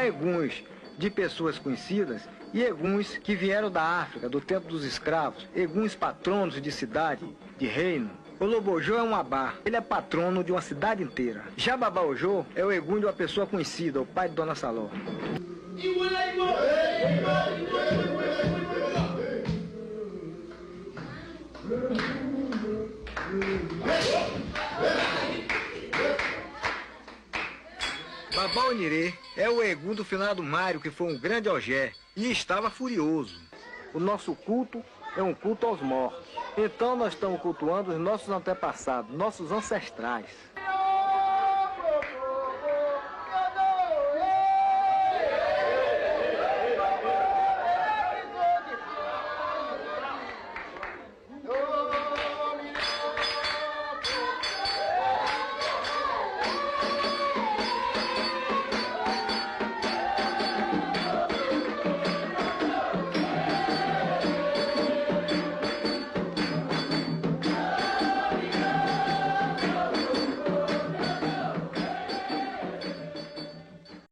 Há eguns de pessoas conhecidas e eguns que vieram da África, do tempo dos escravos, eguns patronos de cidade, de reino. O Lobojô é um abá, ele é patrono de uma cidade inteira. Já Babaojô é o egum de uma pessoa conhecida, o pai de Dona Saló. Babaonirê é o egum do finado Mário, que foi um grande ogé, e estava furioso. O nosso culto é um culto aos mortos. Então nós estamos cultuando os nossos antepassados, nossos ancestrais.